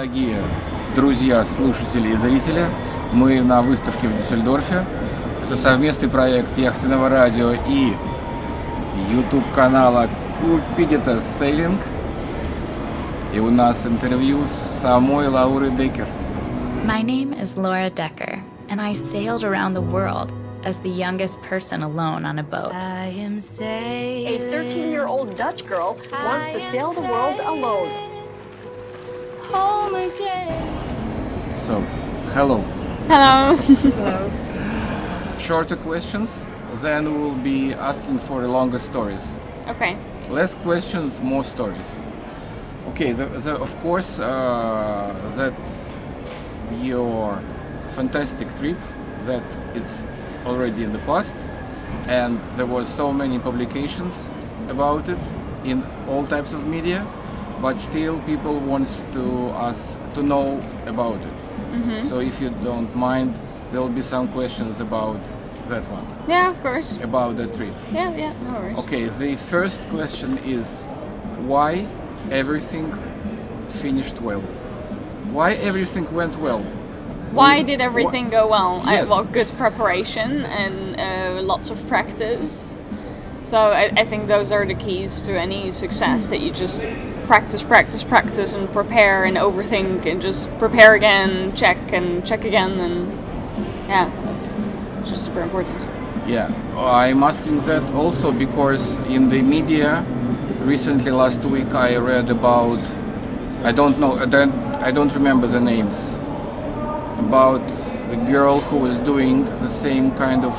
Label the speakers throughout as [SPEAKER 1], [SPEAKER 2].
[SPEAKER 1] Дорогие друзья, слушатели и зрители, мы на выставке в Дюссельдорфе. Это совместный проект яхтенного радио и YouTube-канала Cupiditas Sailing. И у нас интервью с самой Лаурой Деккер.
[SPEAKER 2] My name is Laura Dekker, and I sailed around the world as the youngest person alone on a boat.
[SPEAKER 3] A 13-year-old Dutch girl wants to sail the world alone.
[SPEAKER 4] Home again.
[SPEAKER 1] So, hello.
[SPEAKER 4] Hello.
[SPEAKER 3] Hello.
[SPEAKER 1] Shorter questions, then we'll be asking for longer stories.
[SPEAKER 4] Okay.
[SPEAKER 1] Less questions, more stories. Okay, of course, that your fantastic trip, that is already in the past, and there were so many publications about it in all types of media, but still people want to know about it.
[SPEAKER 4] Mm-hmm.
[SPEAKER 1] So if you don't mind, there will be some questions about that one.
[SPEAKER 4] Yeah, of course.
[SPEAKER 1] About the trip.
[SPEAKER 4] Yeah, no worries.
[SPEAKER 1] Okay, the first question is why everything finished well? Why everything went well?
[SPEAKER 4] Why did everything go well?
[SPEAKER 1] Yes.
[SPEAKER 4] Good preparation and lots of practice. So I think those are the keys to any success, that you just practice and prepare and overthink and just prepare again, check again, and yeah, it's just super important.
[SPEAKER 1] Yeah, I'm asking that also because in the media recently, last week, I read about, I don't remember the names, about the girl who was doing the same kind of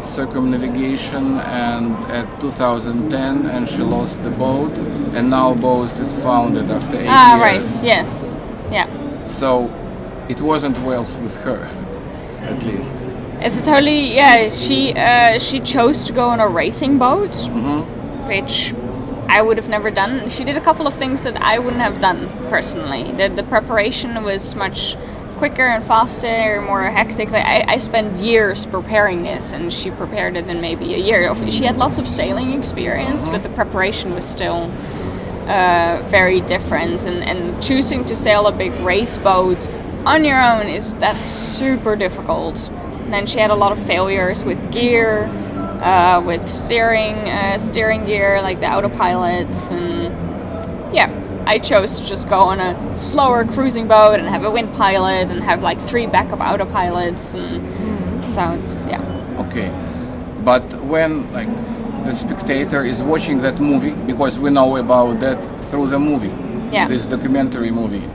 [SPEAKER 1] circumnavigation and at 2010, and she lost the boat, and now boat is founded after 8 years.
[SPEAKER 4] Right, yes, yeah.
[SPEAKER 1] So it wasn't well with her, at least.
[SPEAKER 4] It's totally, yeah, she chose to go on a racing boat, which I would have never done. She did a couple of things that I wouldn't have done personally. The preparation was much quicker and faster, more hectic. Like I spent years preparing this, and she prepared it in maybe a year. She had lots of sailing experience, but the preparation was still very different. And choosing to sail a big race boat on your own that's super difficult. And then she had a lot of failures with gear, with steering gear, like the autopilots, and yeah. I chose to just go on a slower cruising boat and have a wind pilot and have like 3 backup autopilots, and so it's, yeah.
[SPEAKER 1] Okay, but when like the spectator is watching that movie, because we know about that through the movie, this documentary movie,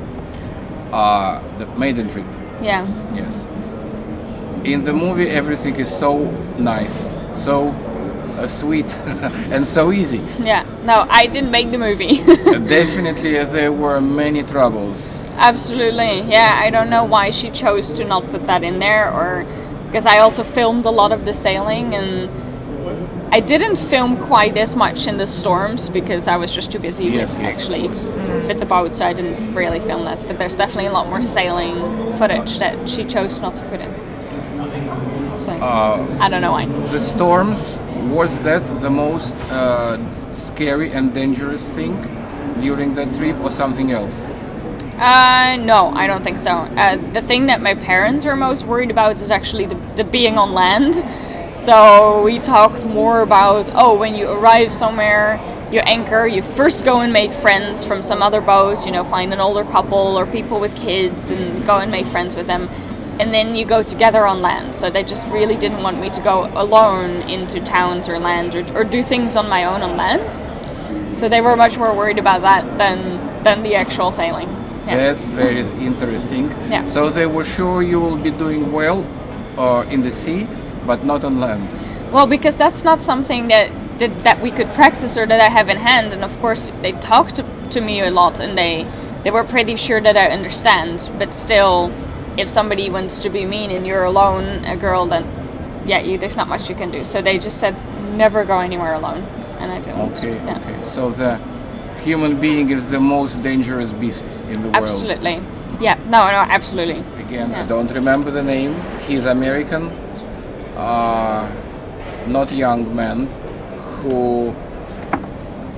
[SPEAKER 1] the maiden trip.
[SPEAKER 4] Yeah.
[SPEAKER 1] Yes. In the movie, everything is so nice, so sweet, and so easy.
[SPEAKER 4] Yeah. No, I didn't make the movie.
[SPEAKER 1] Definitely, there were many troubles.
[SPEAKER 4] Absolutely. Yeah. I don't know why she chose to not put that in there, or because I also filmed a lot of the sailing, and I didn't film quite as much in the storms because I was just too busy with the boat, so I didn't really film that. But there's definitely a lot more sailing footage that she chose not to put in. So I don't know why.
[SPEAKER 1] The storms, was that the most scary and dangerous thing during that trip, or something else?
[SPEAKER 4] No, I don't think so. The thing that my parents are most worried about is actually the being on land. So we talked more about, when you arrive somewhere, you anchor, you first go and make friends from some other boats, find an older couple or people with kids and go and make friends with them. And then you go together on land. So they just really didn't want me to go alone into towns or land or do things on my own on land. So they were much more worried about that than the actual sailing. Yeah.
[SPEAKER 1] That's very interesting.
[SPEAKER 4] Yeah.
[SPEAKER 1] So they were sure you will be doing well in the sea, but not on land.
[SPEAKER 4] Well, because that's not something that we could practice or that I have in hand. And of course, they talked to me a lot, and they were pretty sure that I understand. But still, if somebody wants to be mean and you're alone, a girl, then there's not much you can do. So they just said, never go anywhere alone. And I didn't.
[SPEAKER 1] Okay. So the human being is the most dangerous beast in the world.
[SPEAKER 4] Absolutely. Yeah, no, absolutely.
[SPEAKER 1] Again, I don't remember the name. He's American, not young man, who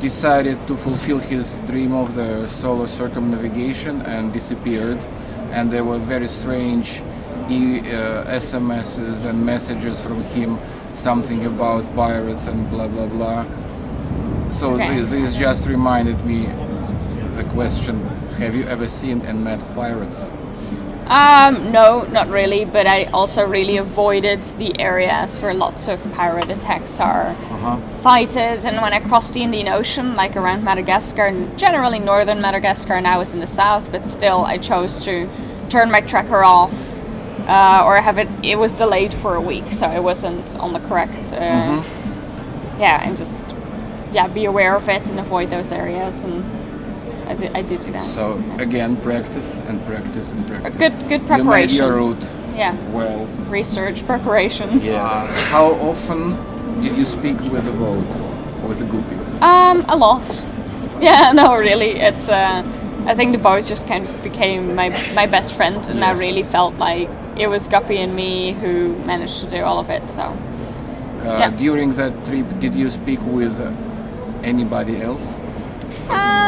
[SPEAKER 1] decided to fulfill his dream of the solo circumnavigation and disappeared. And there were very strange SMSs and messages from him, something about pirates and blah blah blah. So this just reminded me the question: have you ever seen and met pirates?
[SPEAKER 4] No, not really, but I also really avoided the areas where lots of pirate attacks are sighted. And when I crossed the Indian Ocean, like around Madagascar, and generally northern Madagascar, and I was in the south, but still I chose to turn my tracker off, or have it was delayed for a week, so I wasn't on the correct, and just, be aware of it and avoid those areas, and I did do that.
[SPEAKER 1] So again, practice and practice and practice.
[SPEAKER 4] Good preparation.
[SPEAKER 1] You made your route.
[SPEAKER 4] Yeah.
[SPEAKER 1] Well.
[SPEAKER 4] Research, preparation.
[SPEAKER 1] Yes. How often did you speak with a boat, with a guppy?
[SPEAKER 4] A lot. Yeah, no, really. It's I think the boat just kind of became my best friend, and I really felt like it was Guppy and me who managed to do all of it. So.
[SPEAKER 1] During that trip, did you speak with anybody else?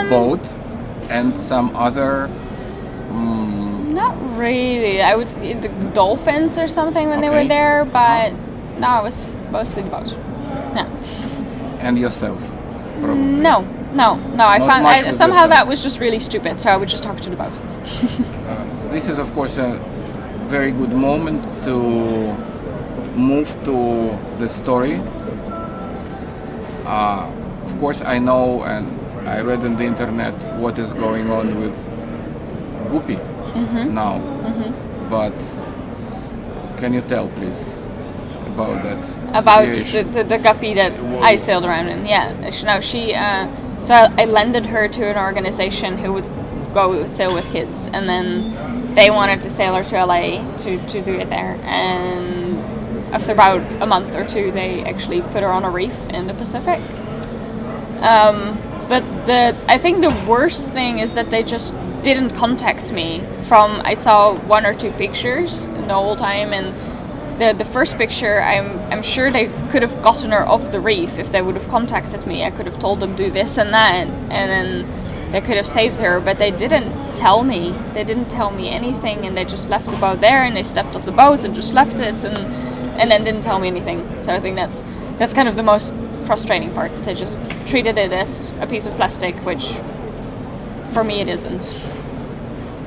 [SPEAKER 1] Boat and some other.
[SPEAKER 4] Not really. I would the dolphins or something when they were there, but no, it was mostly the boat. Yeah.
[SPEAKER 1] And yourself, probably.
[SPEAKER 4] No. I found somehow
[SPEAKER 1] yourself.
[SPEAKER 4] That was just really stupid. So I would just talk to the boat.
[SPEAKER 1] This is, of course, a very good moment to move to the story. Of course, I know and I read on the internet what is going on with Guppy now, but can you tell, please, about that?
[SPEAKER 4] About
[SPEAKER 1] situation?
[SPEAKER 4] the Guppy that I sailed around in? Yeah, no, she. So I lended her to an organization who would go sail with kids, and then they wanted to sail her to LA to do it there, and after about a month or two, they actually put her on a reef in the Pacific. But I think the worst thing is that they just didn't contact me. I saw one or two pictures the whole time, and the first picture, I'm sure they could have gotten her off the reef if they would have contacted me. I could have told them do this and that, and then they could have saved her, but they didn't tell me. They didn't tell me anything, and they just left the boat there, and they stepped off the boat and just left it, and then didn't tell me anything. So I think that's kind of the most frustrating part, that they just treated it as a piece of plastic, which for me it isn't.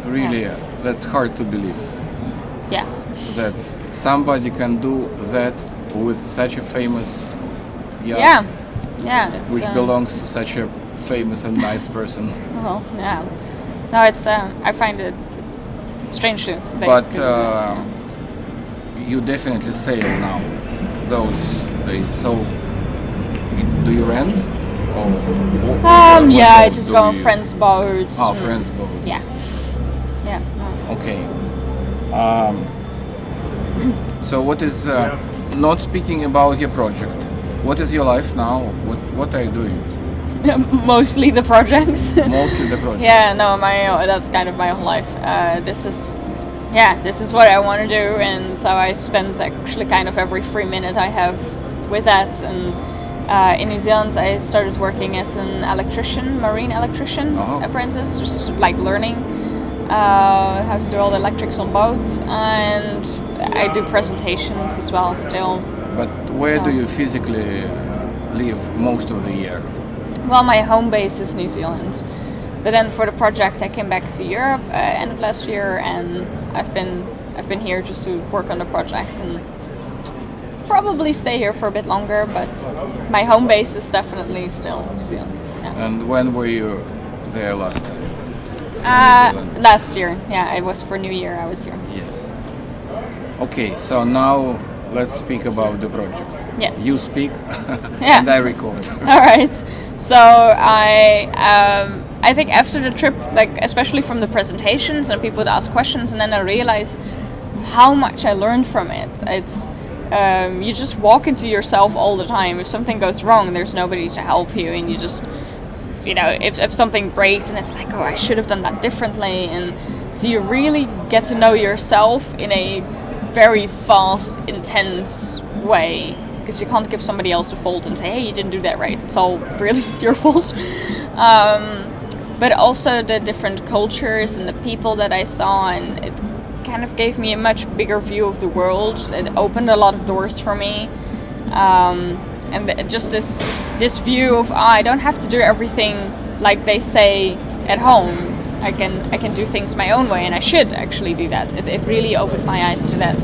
[SPEAKER 1] Really, that's hard to believe.
[SPEAKER 4] Yeah.
[SPEAKER 1] That somebody can do that with such a famous yacht, which belongs to such a famous and nice person.
[SPEAKER 4] Well, yeah. No, it's I find it strange too.
[SPEAKER 1] But you definitely sail now those days. So do you rent?
[SPEAKER 4] I just go on friends' boats.
[SPEAKER 1] Oh, friends' boats.
[SPEAKER 4] Yeah. Yeah. No.
[SPEAKER 1] Okay. So what is, not speaking about your project, what is your life now? What are you doing?
[SPEAKER 4] Mostly the projects.
[SPEAKER 1] Mostly the project.
[SPEAKER 4] Yeah, no, that's kind of my whole life. This is what I want to do, and so I spend actually kind of every free minute I have with that. And in New Zealand, I started working as an electrician, marine electrician apprentice, just like learning how to do all the electrics on boats, and I do presentations as well still.
[SPEAKER 1] But where do you physically live most of the year?
[SPEAKER 4] Well, my home base is New Zealand, but then for the project I came back to Europe end of last year, and I've been here just to work on the project and probably stay here for a bit longer, but my home base is definitely still New Zealand. Yeah.
[SPEAKER 1] And when were you there last time?
[SPEAKER 4] Last year, yeah, it was for New Year I was here.
[SPEAKER 1] Yes. Okay, so now let's speak about the project.
[SPEAKER 4] Yes.
[SPEAKER 1] You speak,
[SPEAKER 4] Yeah.
[SPEAKER 1] and I record.
[SPEAKER 4] All right. So I think after the trip, like especially from the presentations and people would ask questions, and then I realized how much I learned from it. It's you just walk into yourself all the time. If something goes wrong, there's nobody to help you, and you just, if something breaks and it's like, oh, I should have done that differently, and so you really get to know yourself in a very fast, intense way. because you can't give somebody else the fault and say, hey, you didn't do that right. It's all really your fault. But also the different cultures and the people that I saw, and it kind of gave me a much bigger view of the world. It opened a lot of doors for me. And just this view of, I don't have to do everything like they say at home. I can do things my own way, and I should actually do that. It really opened my eyes to that.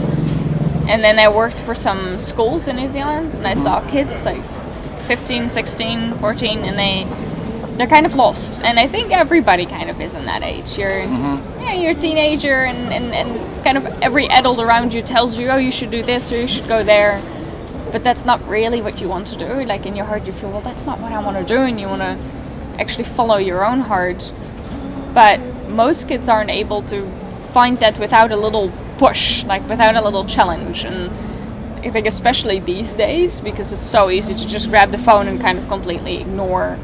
[SPEAKER 4] And then I worked for some schools in New Zealand, and I saw kids like 15, 16, 14, and they're kind of lost. And I think everybody kind of is in that age. You're a teenager, and kind of every adult around you tells you, oh, you should do this or you should go there. But that's not really what you want to do. Like in your heart you feel, well, that's not what I want to do, and you want to actually follow your own heart. But most kids aren't able to find that without a little push, like without a little challenge. And I think especially these days, because it's so easy to just grab the phone and kind of completely ignore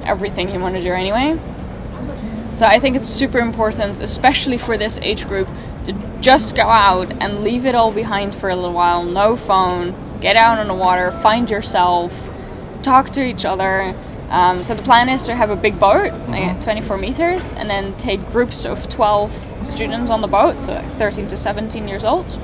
[SPEAKER 4] everything you want to do anyway. So I think it's super important, especially for this age group, to just go out and leave it all behind for a little while. No phone, get out on the water, find yourself, talk to each other. So the plan is to have a big boat, like 24 meters, and then take groups of 12 students on the boat, so 13 to 17 years old.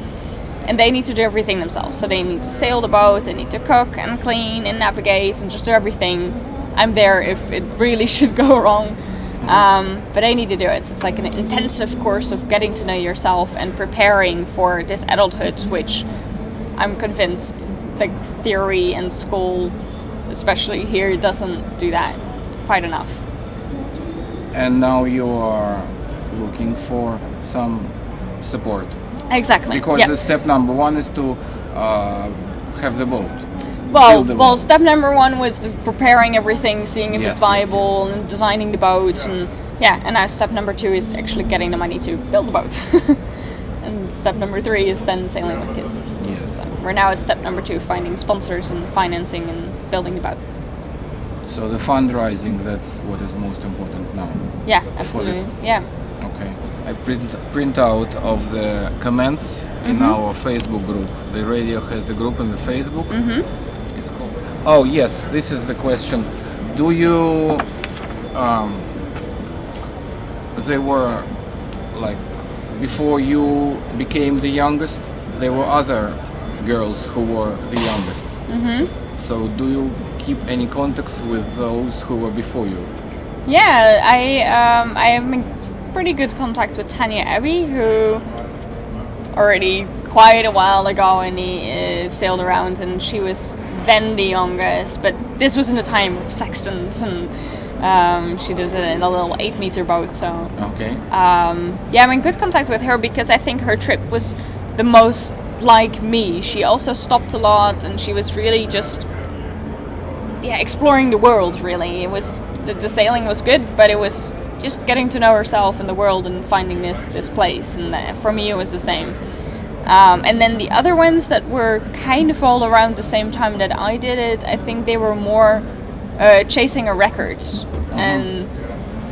[SPEAKER 4] And they need to do everything themselves. So they need to sail the boat, they need to cook and clean and navigate and just do everything. I'm there if it really should go wrong. But they need to do it. So it's like an intensive course of getting to know yourself and preparing for this adulthood, which I'm convinced like theory and school, especially here, doesn't do that quite enough.
[SPEAKER 1] And now you are looking for some support.
[SPEAKER 4] Exactly.
[SPEAKER 1] Because the step number one is to have the boat.
[SPEAKER 4] Well, step number one was preparing everything, seeing if it's viable, and designing the boat, and now step number two is actually getting the money to build the boat. And step number three is then sailing with kids.
[SPEAKER 1] Yes.
[SPEAKER 4] So we're now at step number two, finding sponsors and financing and building the boat.
[SPEAKER 1] So the fundraising, that's what is most important now.
[SPEAKER 4] Yeah, absolutely. Yeah.
[SPEAKER 1] Okay. I print out of the comments in our Facebook group. The radio has the group in the Facebook. It's called. Oh yes, this is the question. Do you? They were like before you became the youngest. There were other girls who were the youngest. So do you keep any contacts with those who were before you?
[SPEAKER 4] Yeah, I am in pretty good contact with Tanya Abbey, who already quite a while ago and he sailed around, and she was then the youngest, but this was in the time of sextants, and she did it in a little 8-meter boat, so
[SPEAKER 1] okay.
[SPEAKER 4] I'm in good contact with her because I think her trip was the most like me. She also stopped a lot, and she was really just exploring the world. Really, it was the sailing was good, but it was just getting to know herself and the world and finding this place. And for me, it was the same. And then the other ones that were kind of all around the same time that I did it, I think they were more chasing a record. And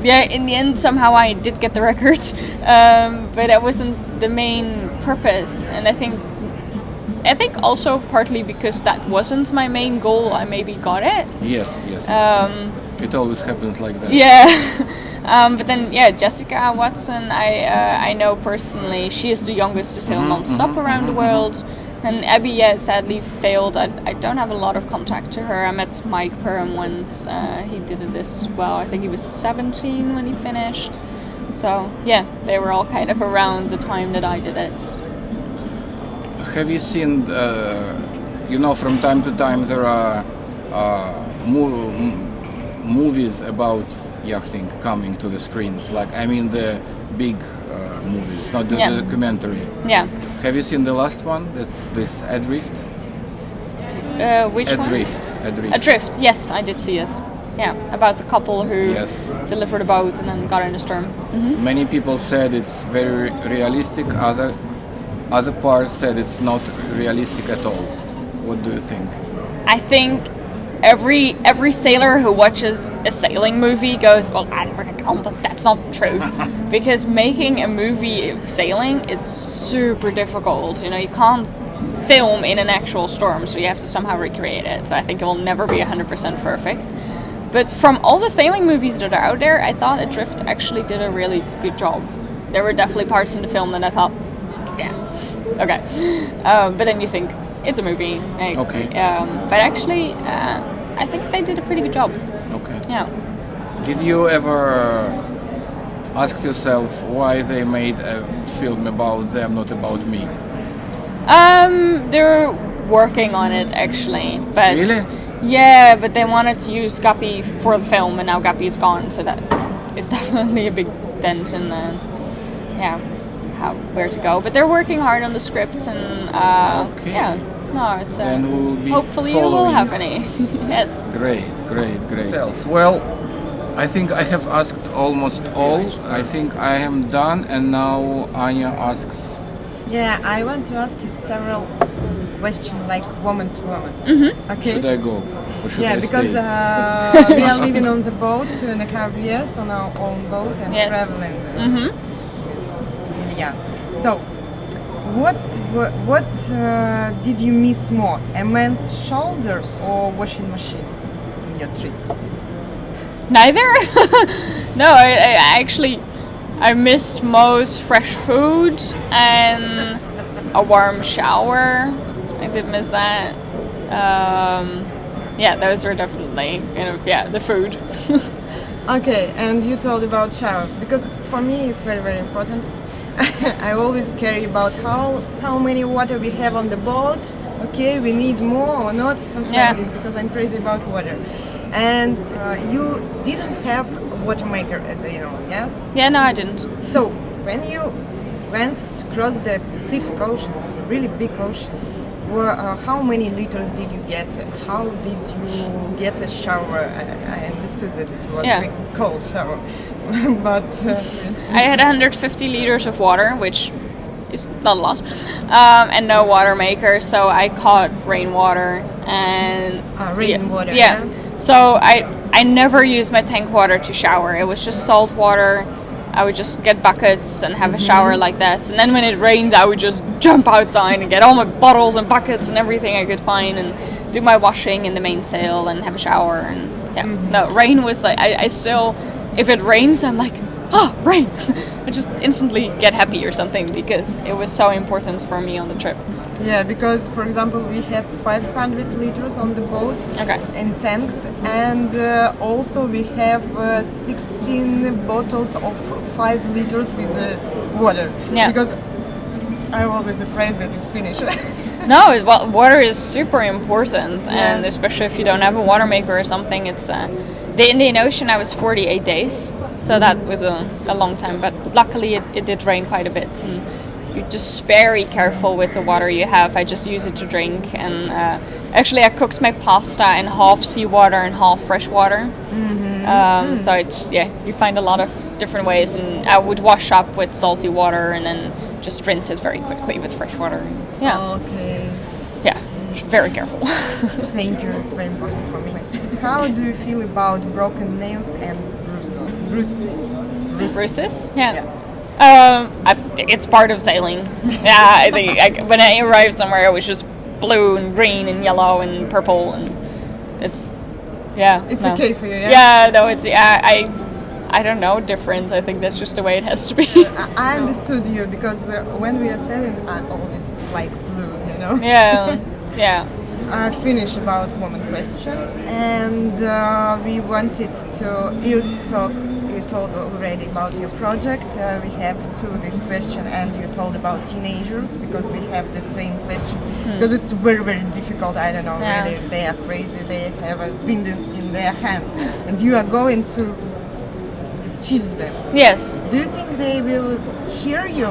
[SPEAKER 4] in the end, somehow I did get the record, but that wasn't the main purpose. And I think also partly because that wasn't my main goal, I maybe got it.
[SPEAKER 1] Yes. It always happens like that.
[SPEAKER 4] Yeah. But then, Jessica Watson, I know personally. She is the youngest to sail non-stop around the world. And Abby, sadly failed. I don't have a lot of contact to her. I met Mike Perham once. He did it as well. I think he was 17 when he finished. So, they were all kind of around the time that I did it.
[SPEAKER 1] Have you seen, from time to time there are movies about yachting coming to the screens, the big movies, not the documentary. Yeah. Have you seen the last one? That's this Adrift.
[SPEAKER 4] Which
[SPEAKER 1] Adrift.
[SPEAKER 4] one? Adrift. Yes, I did see it. Yeah, about the couple who delivered a boat and then got in a storm.
[SPEAKER 1] Many people said it's very realistic. Other parts said it's not realistic at all. What do you think?
[SPEAKER 4] I think every sailor who watches a sailing movie goes, well, that's not true. Because making a movie of sailing, it's super difficult. You can't film in an actual storm, so you have to somehow recreate it. So I think it will never be 100% perfect. But from all the sailing movies that are out there, I thought Adrift actually did a really good job. There were definitely parts in the film that I thought, yeah, okay. But then you think, it's a movie. Like,
[SPEAKER 1] Okay.
[SPEAKER 4] But actually, I think they did a pretty good job.
[SPEAKER 1] Okay.
[SPEAKER 4] Yeah.
[SPEAKER 1] Did you ever ask yourself why they made a film about them, not about me?
[SPEAKER 4] They're working on it actually, but
[SPEAKER 1] Really?
[SPEAKER 4] yeah, but they wanted to use Guppy for the film, and now Guppy is gone, so that is definitely a big dent in the where to go. But they're working hard on the script, and
[SPEAKER 1] Okay.
[SPEAKER 4] yeah, no, it's
[SPEAKER 1] Then we'll be
[SPEAKER 4] hopefully you will
[SPEAKER 1] following.
[SPEAKER 4] have any. Yes.
[SPEAKER 1] Great. Well, I think I have asked almost all. I think I am done, and now Anya asks.
[SPEAKER 5] Yeah, I want to ask you several questions, like woman to woman. Okay.
[SPEAKER 1] Should I go? Or should
[SPEAKER 5] Yeah,
[SPEAKER 1] I
[SPEAKER 5] because
[SPEAKER 1] stay?
[SPEAKER 5] we are living on the boat 2.5 years on our own boat and
[SPEAKER 4] Yes.
[SPEAKER 5] traveling.
[SPEAKER 4] Mm-hmm.
[SPEAKER 5] Yeah. So, what did you miss more, a man's shoulder or washing machine in your trip?
[SPEAKER 4] Neither. No, I actually I missed most fresh food and a warm shower. I did miss that. Yeah, those were definitely the food.
[SPEAKER 5] Okay, and you told about shower, because for me it's very, very important. I always carry about how many water we have on the boat. Okay, we need more or not, something
[SPEAKER 4] Yeah.
[SPEAKER 5] like this, because I'm crazy about water. And you didn't have a water maker, as I know, yes?
[SPEAKER 4] Yeah, no, I didn't.
[SPEAKER 5] So when you went to cross the Pacific Ocean, it's a really big ocean, how many liters did you get? How did you get a shower? I understood that it was
[SPEAKER 4] Yeah.
[SPEAKER 5] a cold shower, but
[SPEAKER 4] I had 150 liters of water, which is not a lot, and no water maker, so I caught rainwater and
[SPEAKER 5] rainwater.
[SPEAKER 4] Yeah. So I never used my tank water to shower. It was just salt water. I would just get buckets and have a shower like that. And then when it rained, I would just jump outside and get all my bottles and buckets and everything I could find and do my washing in the mainsail and have a shower. And yeah, no, rain was like, I still, if it rains, I'm like, oh, rain. I just instantly get happy or something because it was so important for me on the trip.
[SPEAKER 5] Yeah, because for example we have 500 liters on the boat
[SPEAKER 4] Okay.
[SPEAKER 5] in tanks, and also we have 16 bottles of 5 liters with water.
[SPEAKER 4] Yeah.
[SPEAKER 5] Because I'm always afraid that it's finished.
[SPEAKER 4] No, well, water is super important, and especially if you don't have a water maker or something. It's the Indian Ocean. I was 48 days, so that was a long time. But luckily, it did rain quite a bit, and you're just very careful with the water you have. I just use it to drink, and actually, I cooked my pasta in half seawater and half fresh water. So it's you find a lot of different ways, and I would wash up with salty water and then just rinse it very quickly with fresh water. Yeah.
[SPEAKER 5] Okay.
[SPEAKER 4] Yeah, very careful.
[SPEAKER 5] Thank you. It's very important for me. How do you feel about broken nails and
[SPEAKER 4] Bruises? Yeah. It's part of sailing. Yeah, I think when I arrived somewhere, it was just blue and green and yellow and purple, and it's
[SPEAKER 5] It's
[SPEAKER 4] no.
[SPEAKER 5] okay for you, yeah?
[SPEAKER 4] Yeah, no, it's I don't know, different. I think that's just the way it has to be.
[SPEAKER 5] I understood you, because when we are sailing, I always like blue, you know?
[SPEAKER 4] Yeah.
[SPEAKER 5] I finished about woman question, and we wanted to. You told already about your project. We have this question, and you told about teenagers, because we have the same question. Because it's very, very difficult. I don't know,
[SPEAKER 4] Yeah.
[SPEAKER 5] really. They are crazy. They have a wind in their hand, and you are going to tease them.
[SPEAKER 4] Yes.
[SPEAKER 5] Do you think they will hear you?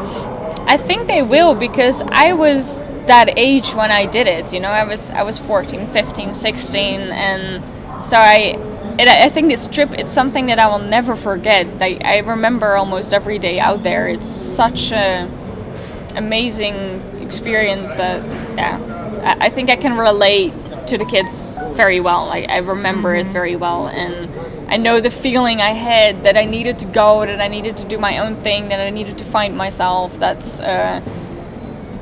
[SPEAKER 4] I think they will, because I was that age when I did it. You know, I was 14, 15, 16, and so I think this trip, it's something that I will never forget. I remember almost every day out there. It's such a amazing experience that I think I can relate to the kids very well. I remember it very well, and I know the feeling I had that I needed to go, that I needed to do my own thing, that I needed to find myself. That's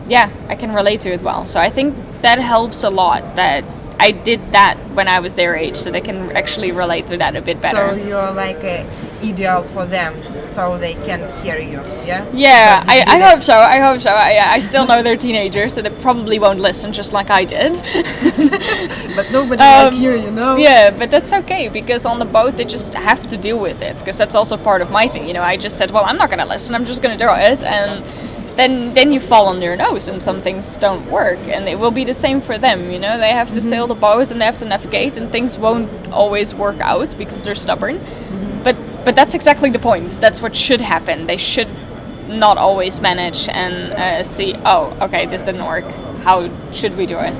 [SPEAKER 4] I can relate to it well. So I think that helps a lot that I did that when I was their age, so they can actually relate to that a bit better.
[SPEAKER 5] So you're like a ideal for them, so they can hear you, yeah?
[SPEAKER 4] Yeah, I hope so. I still know they're teenagers, so they probably won't listen just like I did.
[SPEAKER 5] But nobody like you know?
[SPEAKER 4] Yeah, but that's okay, because on the boat they just have to deal with it, because that's also part of my thing. You know, I just said, well, I'm not going to listen, I'm just going to do it, and then you fall on your nose and some things don't work, and it will be the same for them. You know, they have to sail the boat and they have to navigate, and things won't always work out because they're stubborn. But that's exactly the point. That's what should happen. They should not always manage and see, oh, okay, this didn't work. How should we do it?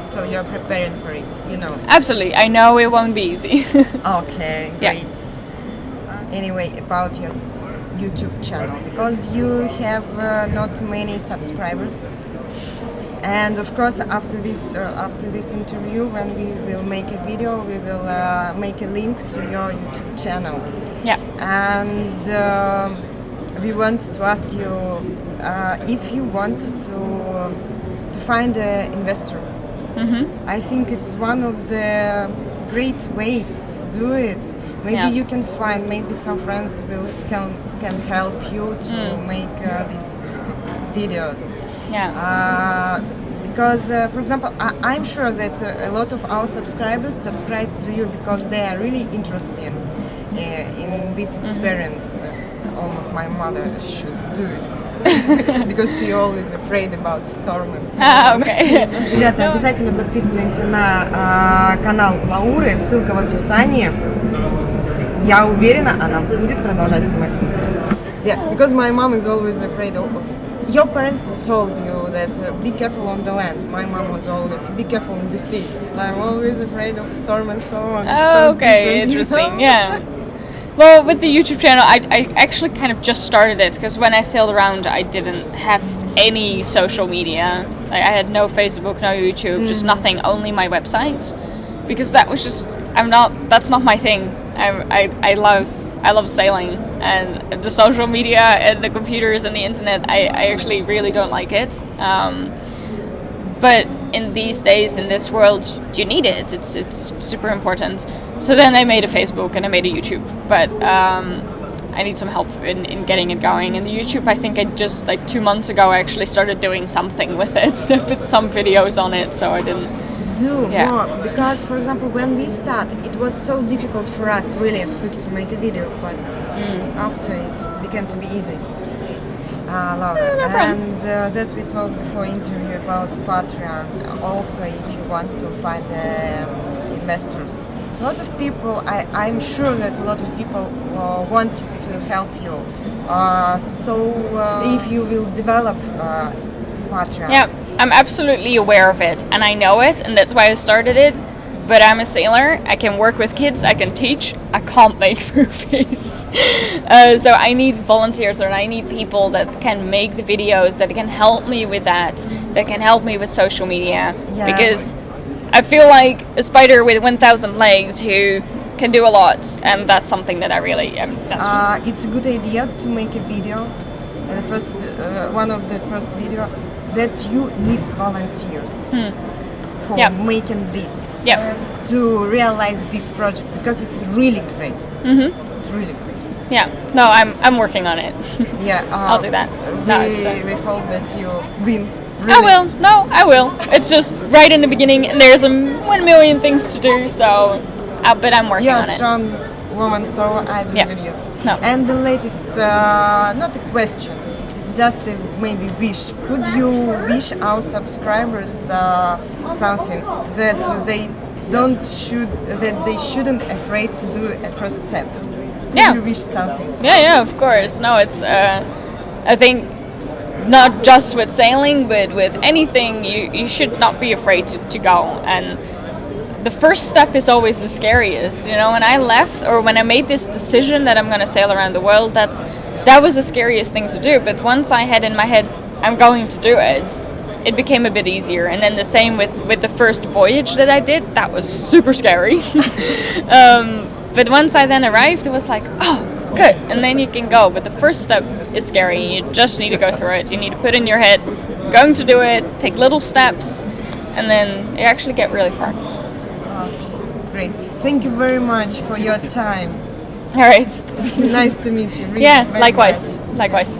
[SPEAKER 5] So you're preparing for it, you know?
[SPEAKER 4] Absolutely. I know it won't be easy.
[SPEAKER 5] Okay, great. Anyway, about your YouTube channel, because you have not many subscribers, and of course after this interview, when we will make a video, we will make a link to your YouTube channel.
[SPEAKER 4] Yeah.
[SPEAKER 5] And we want to ask you if you want to find an investor. I think it's one of the great way to do it. Maybe you can find, maybe some friends can help you to make these videos.
[SPEAKER 4] Yeah.
[SPEAKER 5] Because, for example, I'm sure that a lot of our subscribers subscribe to you because they are really interested in this experience. Almost my mother should do it. Because she always afraid about storm and so on.
[SPEAKER 4] Okay.
[SPEAKER 5] Ребята, обязательно подписываемся на канал Лауры, ссылка в описании. Я уверена, она будет продолжать снимать видео. Yeah, because my mom is always afraid of... Your parents told you that be careful on the land. My mom was always be careful on the sea. I'm always afraid of storm and so on.
[SPEAKER 4] Oh, okay, interesting, yeah. Well, with the YouTube channel, I actually kind of just started it, because when I sailed around, I didn't have any social media. Like, I had no Facebook, no YouTube, just nothing, only my website. Because that was just, that's not my thing. I love sailing, and the social media and the computers and the internet, I actually really don't like it. But in these days, in this world, you need it. It's super important. So then I made a Facebook and I made a YouTube. But I need some help in getting it going. And the YouTube, I think I just, like 2 months ago, I actually started doing something with it. I put some videos on it, so I didn't...
[SPEAKER 5] more, because for example when we start it was so difficult for us really to make a video, but after it became to be easy. Laura, and that we talked before interview about Patreon. Also, if you want to find investors, a lot of people, I'm sure that a lot of people want to help you. So if you will develop Patreon.
[SPEAKER 4] Yeah, I'm absolutely aware of it, and I know it, and that's why I started it. But I'm a sailor, I can work with kids, I can teach, I can't make movies. So I need volunteers, or I need people that can make the videos, that can help me with that can help me with social media.
[SPEAKER 5] Yeah.
[SPEAKER 4] Because I feel like a spider with 1,000 legs who can do a lot, and that's something that I really am.
[SPEAKER 5] It's a good idea to make a video, one of the first video, that you need volunteers for making this, to realize this project, because it's really great. It's really great.
[SPEAKER 4] Yeah, no, I'm working on it.
[SPEAKER 5] Yeah,
[SPEAKER 4] I'll do that.
[SPEAKER 5] We hope that you win. Really.
[SPEAKER 4] I will. No, I will. It's just right in the beginning, and there's 1 million things to do. So, but I'm working on it.
[SPEAKER 5] You're a strong woman, so I believe in you.
[SPEAKER 4] No.
[SPEAKER 5] And the latest, not a question, it's just a maybe wish. Could you wish our subscribers something that they shouldn't afraid to do a first step? Could you wish something?
[SPEAKER 4] Yeah, of course. No, it's I think not just with sailing, but with anything, you should not be afraid to go. And the first step is always the scariest. You know, when I left, or when I made this decision that I'm going to sail around the world, that was the scariest thing to do. But once I had in my head, I'm going to do it, it became a bit easier. And then the same with the first voyage that I did, that was super scary. But once I then arrived, it was like, oh, good, and then you can go. But the first step is scary. You just need to go through it. You need to put in your head, going to do it, take little steps, and then you actually get really far.
[SPEAKER 5] Great. Thank you very much for your time.
[SPEAKER 4] All right.
[SPEAKER 5] Nice to meet you. Really,
[SPEAKER 4] Yeah,
[SPEAKER 5] very
[SPEAKER 4] likewise.
[SPEAKER 5] much.
[SPEAKER 4] Likewise.